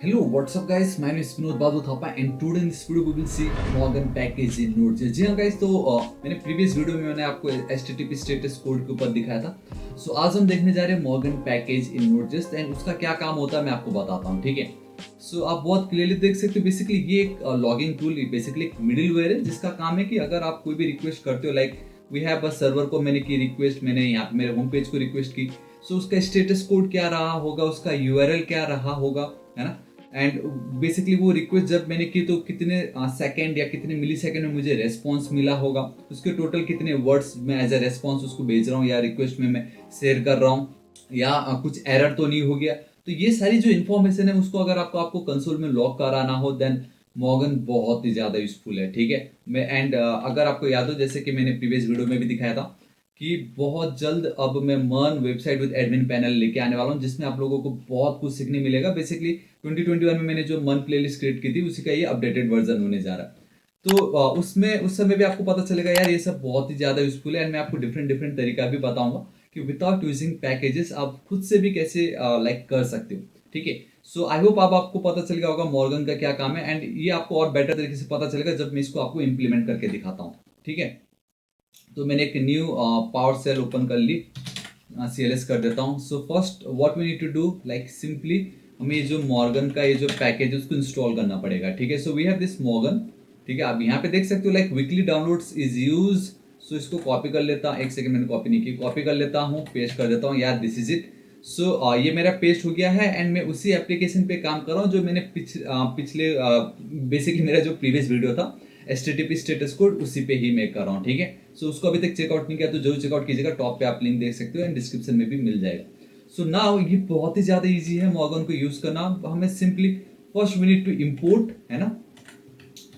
Hello, what's up guys? My name is Vinod Badhu Thapa and today in this video we will see Morgan package in Node.js। जी हाँ guys, तो मैंने previous video में मैंने आपको HTTP status code के ऊपर दिखाया था। सो आज हम देखने जा रहे हैं Morgan package in Node.js and उसका क्या काम होता है मैं आपको बताता हूँ, ठीक है। सो आप बहुत क्लियरली देख सकते हो, बेसिकली ये एक लॉगिंग टूल, बेसिकली एक मिडिलवेयर है जिसका काम है कि अगर आप कोई भी रिक्वेस्ट करते हो, like we have a server को मैंने की रिक्वेस्ट, मैंने यहाँ पे मेरे होम पेज को रिक्वेस्ट की, सो उसका स्टेटस कोड क्या रहा होगा, उसका यूआरएल क्या रहा होगा, है ना। एंड बेसिकली वो रिक्वेस्ट जब मैंने की तो कितने सेकंड या कितने मिली सेकंड में मुझे रेस्पॉन्स मिला होगा, उसके टोटल कितने वर्ड्स में एज ए रेस्पॉन्स उसको भेज रहा हूँ या रिक्वेस्ट में मैं शेयर कर रहा हूँ, या कुछ एरर तो नहीं हो गया। तो ये सारी जो इन्फॉर्मेशन है उसको अगर आपको कंसोल में लॉग कराना हो देन मॉर्गन बहुत ही ज़्यादा यूजफुल है, ठीक है। मैं एंड अगर आपको याद हो, जैसे कि मैंने प्रीवियस वीडियो में भी दिखाया था कि बहुत जल्द अब मैं मर्न वेबसाइट विद एडमिन पैनल लेके आने वाला हूँ, जिसमें आप लोगों को बहुत कुछ सीखने मिलेगा। बेसिकली 2021 में मैंने जो मर्न प्लेलिस्ट क्रिएट की थी उसी का ये अपडेटेड वर्जन होने जा रहा है। तो उसमें उस समय भी आपको पता चलेगा यार ये सब बहुत ही ज़्यादा यूजफुल है एंड मैं आपको डिफरेंट डिफरेंट तरीका भी बताऊंगा कि विदाउट यूजिंग पैकेजेस आप खुद से भी कैसे लाइक कर सकते हो, ठीक है। सो आई होप अब आपको पता चल गया होगा मॉर्गन का क्या काम है, एंड ये आपको और बेटर तरीके से पता चलेगा जब मैं इसको आपको इम्प्लीमेंट करके दिखाता हूँ, ठीक है। तो मैंने एक न्यू पावर सेल ओपन कर ली, CLS कर देता हूँ। So first what we need to do, like simply हमें ये जो मॉर्गन का ये जो पैकेज है उसको इंस्टॉल करना पड़ेगा, ठीक है। So we have this Morgan, ठीक है। आप यहाँ पे देख सकते हो like weekly downloads is use. So इसको कॉपी कर लेता हूँ, एक सेकंड मैंने कॉपी नहीं की, कॉपी कर लेता हूँ, पेस्ट कर देता हूँ यार, दिस इज इट। सो ये मेरा पेस्ट हो गया है एंड मैं उसी एप्लीकेशन पे काम कर रहा हूँ जो मैंने पिछले बेसिकली मेरा जो प्रीवियस वीडियो था HTTP स्टेटस कोड उसी पे ही मैं कर रहा हूँ, ठीक है। सो उसको अभी तक चेकआउट नहीं किया तो जरूर चेकआउट कीजिएगा, टॉप पे आप लिंक देख सकते हो एंड डिस्क्रिप्शन में भी मिल जाएगा। सो नाउ ये बहुत ही ज़्यादा ईजी है मॉर्गन को यूज़ करना। हमें simply first we need to import, है ना।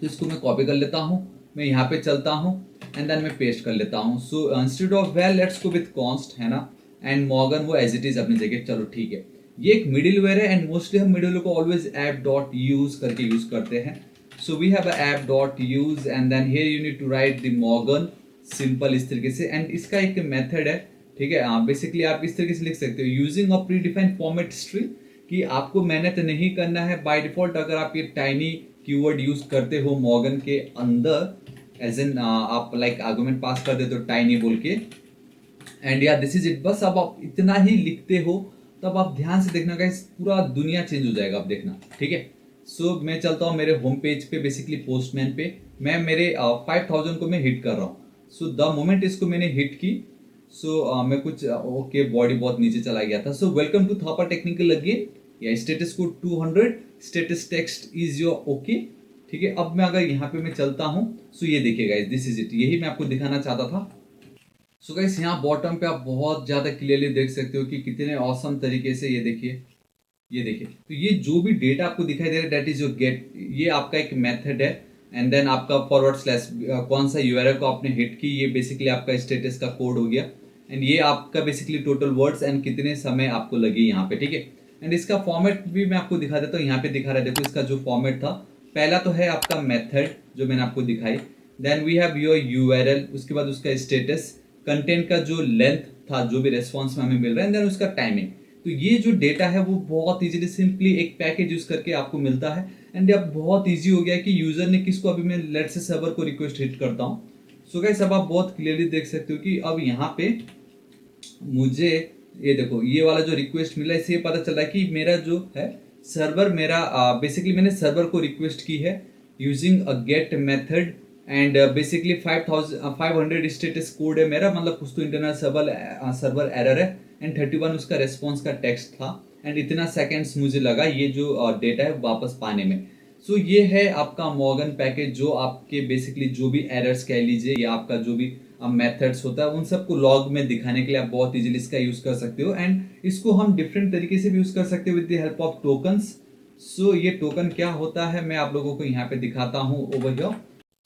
तो इसको मैं कॉपी कर लेता हूँ, मैं यहाँ पे चलता हूँ एंड देन मैं पेस्ट कर लेता हूँ। So instead of well let's go with const, है ना, एंड मॉर्गन वो एज इट इज अपनी जगह, चलो ठीक है। ये एक मिडिलवेयर है एंड मोस्टली हम मिडिलवेयर को ऑलवेज ऐप डॉट यूज करके यूज करते हैं। So we have app dot use and then here you need to write the Morgan, simple इस तरीके से। एंड इसका एक मेथड है, ठीक है। बेसिकली आप इस तरीके से लिख सकते हो, using a pre defined format string, कि आपको मेहनत नहीं करना है। बाय डिफॉल्ट अगर आप ये टाइनी कीवर्ड यूज करते हो मॉर्गन के अंदर, एज एन आप लाइक आर्गुमेंट पास कर देते हो टाइनी बोल के, एंड या दिस इज इट, बस अब आप इतना ही लिखते हो, तब आप ध्यान से देखना गाइस, पूरा दुनिया चेंज हो जाएगा, आप देखना, ठीक है। सो मैं चलता हूँ मेरे होम पेज पे, बेसिकली पोस्टमैन पे, मैं मेरे 5000 को मैं हिट कर रहा हूँ। सो द मोमेंट इसको मैंने हिट की, सो मैं कुछ ओके बॉडी बहुत नीचे चला गया था। So welcome to Thapa technical again, या status code 200, status text is your okay, ठीक है। अब मैं अगर यहाँ पे मैं चलता हूँ, सो ये देखिए गाइस, दिस इज इट, यही मैं आपको दिखाना चाहता था। सो गाइस यहाँ बॉटम पे आप बहुत ज़्यादा क्लियरली देख सकते हो कि कितने औसम तरीके से, ये देखिए, ये देखिए। तो ये जो भी डेटा आपको दिखाई दे रहा है दैट इज योर गेट, ये आपका एक मेथड है। एंड देन आपका फॉरवर्ड स्लैश कौन सा यूआरएल को आपने हिट की, ये बेसिकली आपका स्टेटस का कोड हो गया। एंड ये आपका बेसिकली टोटल वर्ड्स एंड कितने समय आपको लगे यहाँ पे, ठीक है। एंड इसका फॉर्मेट भी मैं आपको दिखा देता हूँ, यहाँ पे दिखा रहा है, देखो इसका जो फॉर्मेट था, पहला तो है आपका मेथड जो मैंने आपको दिखाई, then we have your URL, उसके बाद उसका स्टेटस, कंटेंट का जो लेंथ था, जो भी रेस्पॉन्स में हमें मिल रहा है, एंड देन उसका टाइमिंग। तो ये जो डेटा है वो बहुत इजीली सिंपली एक पैकेज यूज करके आपको मिलता है। एंड अब बहुत इजी हो गया कि यूजर ने किसको, अभी मैं लेट्स से सर्वर को रिक्वेस्ट हिट करता हूँ। सो गाइस अब आप बहुत क्लियरली देख सकते हो कि अब यहाँ पे मुझे ये देखो, ये वाला जो रिक्वेस्ट मिला है, इससे ये पता चल रहा है कि मेरा जो है सर्वर, मेरा बेसिकली मैंने सर्वर को रिक्वेस्ट की है using a get method, and basically 500 status code है मेरा, मतलब कुछ तो इंटरनल सर्वर एरर है, एंड 31 उसका रेस्पॉन्स का टेक्स्ट था, एंड इतना सेकेंड्स मुझे लगा ये जो डेटा है वापस पाने में। सो ये है आपका मॉर्गन पैकेज, जो आपके बेसिकली जो भी एरर्स कह लीजिए या आपका जो भी मेथड्स होता है उन सबको लॉग में दिखाने के लिए आप बहुत इजीली इसका यूज कर सकते हो। एंड इसको हम डिफरेंट तरीके से भी यूज कर सकते हो with the help of tokens. So ये टोकन क्या होता है मैं आप लोगों को यहाँ पे दिखाता हूँ ओवर हियर।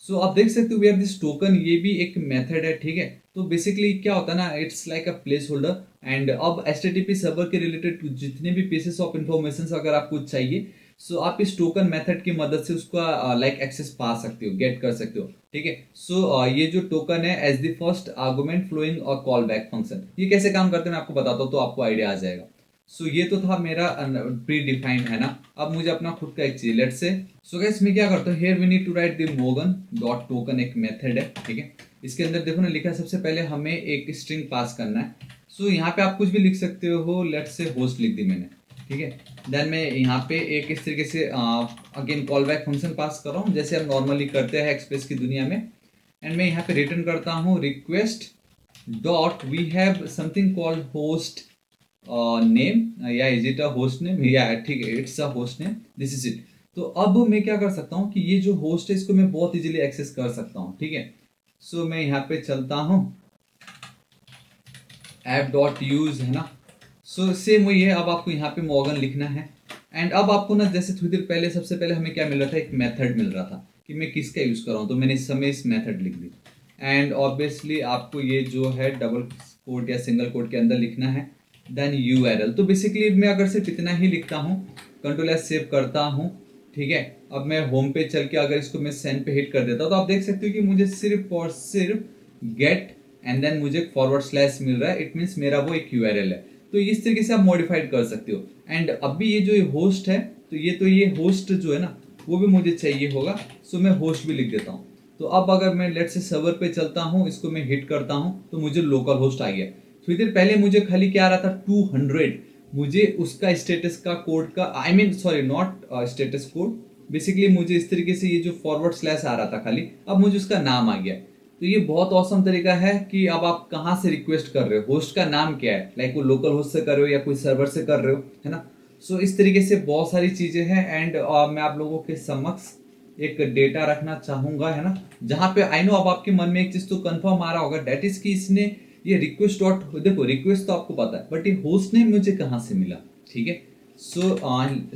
सो आप देख सकते हो वी हैव दिस टोकन, ये भी एक मेथड है, ठीक है। तो बेसिकली क्या होता है ना, it's like a place holder, and अब HTTP सर्वर के रिलेटेड जितने भी पीसेस ऑफ इंफॉर्मेशन अगर आपको चाहिए, सो आप इस टोकन मेथड की मदद से उसका लाइक एक्सेस पा सकते हो, गेट कर सकते हो, ठीक है। सो ये जो टोकन है as the first argument flowing और कॉल बैक फंक्शन, ये कैसे काम करते हैं मैं आपको बताता हूँ तो आपको आइडिया आ जाएगा। सो ये तो था मेरा प्री डिफाइंड है ना। अब मुझे अपना खुद का एक चाहिए, लेट्स से। सो गाइस मैं क्या करता हूँ, here we need to write the Morgan dot token, एक मेथड है, ठीक है। इसके अंदर देखो ना लिखा है, सबसे पहले हमें एक स्ट्रिंग पास करना है। सो यहाँ पे आप कुछ भी लिख सकते हो, लेट्स से होस्ट लिख दी मैंने, ठीक है। देन मैं यहाँ पे एक इस तरीके से अगेन कॉल बैक फंक्शन पास कर रहा हूँ, जैसे हम नॉर्मली करते हैं एक्सप्रेस की दुनिया में। एंड मैं यहाँ पे रिटर्न करता हूँ request dot we have something called host name, या is it a host name, या ठीक है it's a host name, this is it. तो अब मैं क्या कर सकता हूँ कि ये जो होस्ट है इसको मैं बहुत इजीली एक्सेस कर सकता हूँ, ठीक है। सो मैं यहाँ पे चलता हूँ, ऐप डॉट यूज है ना। सो सेम वही है, अब आपको यहाँ पे मॉर्गन लिखना है। एंड अब आपको ना जैसे थोड़ी देर पहले सबसे पहले हमें क्या मिल रहा था, एक मेथड मिल रहा था कि मैं किसका यूज़ कर रहा हूँ, तो मैंने इस समय इस मेथड लिख दी। एंड ऑब्वियसली आपको ये जो है डबल कोट या सिंगल कोट के अंदर लिखना है, देन यूआरएल। तो बेसिकली मैं अगर सिर्फ इतना ही लिखता हूँ, कंट्रोल एस सेव करता हूँ, ठीक है। अब मैं होम पे चल के अगर इसको मैं सेंड पे हिट कर देता हूँ, तो आप देख सकते हो कि मुझे सिर्फ और सिर्फ गेट एंड देन मुझे फॉरवर्ड स्लैश मिल रहा है। इट मीन्स मेरा वो एक यूआरएल है। तो इस तरीके से आप मॉडिफाइड कर सकते हो। एंड अभी ये जो होस्ट है, तो ये होस्ट जो है ना वो भी मुझे चाहिए होगा। सो मैं होस्ट भी लिख देता हूँ। तो अब अगर मैं लेट से सर्वर पे चलता हूँ, इसको मैं हिट करता हूँ, तो मुझे लोकल होस्ट आ गया। थोड़ी देर पहले मुझे खाली क्या आ रहा था, 200, मुझे उसका स्टेटस का कोड का I mean sorry not status code, basically मुझे इस तरीके से ये जो फॉरवर्ड स्लैश आ रहा था खाली, अब मुझे उसका नाम आ गया। तो ये बहुत औसम तरीका है कि अब आप कहाँ से रिक्वेस्ट कर रहे हो, होस्ट का नाम क्या है, लाइक वो लोकल होस्ट से कर रहे हो या कोई सर्वर से कर रहे हो, है ना। सो इस तरीके से बहुत सारी चीज़ें हैं। एंड मैं आप लोगों के समक्ष एक डेटा रखना चाहूँगा, है ना, जहाँ पे आई नो अब आपके मन में एक चीज़ तो कंफर्म आ रहा होगा, डेट इज कि इसने ये रिक्वेस्ट डॉट, देखो रिक्वेस्ट तो आपको पता है, बट ये होस्ट नेम मुझे कहाँ से मिला, ठीक है। सो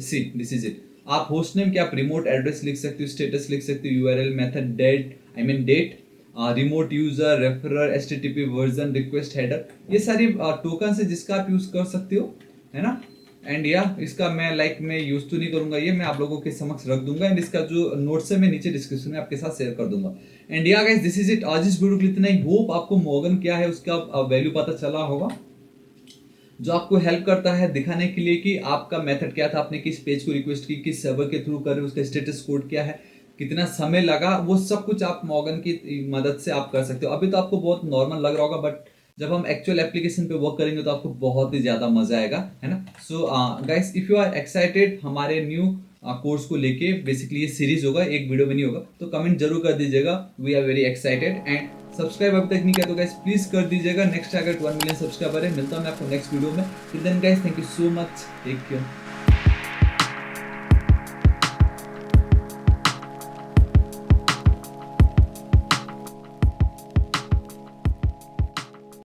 सी दिस इज इट। आप होस्ट नेम क्या, आप रिमोट एड्रेस लिख सकते हो, स्टेटस लिख सकते हो, URL, method, date I mean date, remote user, referrer, HTTP version, request header, ये सारी टोकन है जिसका आप यूज कर सकते हो, है ना। एंड या इसका मैं यूज तो नहीं करूंगा, ये मैं आप लोगों के समक्ष रख दूंगा। एंड इसका जो नोट्स है मैं नीचे डिस्क्रिप्शन में आपके साथ शेयर कर दूंगा। एंड या गाइस दिस इज इट, आज इस वीडियो के लिए इतना ही। होप आपको मॉर्गन क्या है उसका वैल्यू पता चला होगा, जो आपको हेल्प करता है दिखाने के लिए कि आपका मेथड क्या था, आपने किस पेज को रिक्वेस्ट की, किस सर्वर के थ्रू कर रहे हो, उसका स्टेटस कोड क्या है, कितना समय लगा, वो सब कुछ आप मॉर्गन की मदद से आप कर सकते हो। अभी तो आपको बहुत नॉर्मल लग रहा होगा, बट जब हम एक्चुअल एप्लीकेशन पे वर्क करेंगे तो आपको बहुत ही ज़्यादा मजा आएगा, है ना। So guys if you are excited हमारे न्यू कोर्स को लेके, बेसिकली ये सीरीज होगा, एक वीडियो में नहीं होगा, तो कमेंट जरूर कर दीजिएगा, we are very excited. And subscribe अभी तक नहीं किया तो गाइस प्लीज कर दीजिएगा। नेक्स्ट टारगेट 1 मिलियन सब्सक्राइबर है। मिलता हूं मैं आपको नेक्स्ट वीडियो में। Till then guys thank you so much, take care.